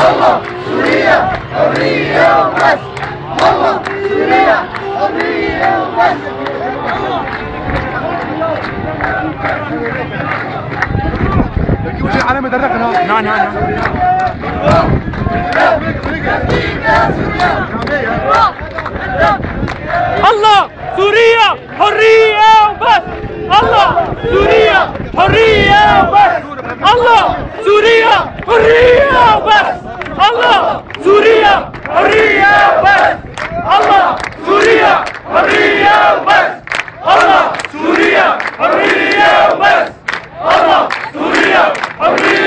الله سوريا حرية وبس. الله سوريا حرية وبس. وجه علامة درقنا. نعم نعم الله سوريا حرية وبس. الله سوريا حرية وبس. الله سوريا حرية وبس. الله سوريا حرية وبس. الله سوريا حرية وبس. الله سوريا حرية وبس. الله سوريا حرية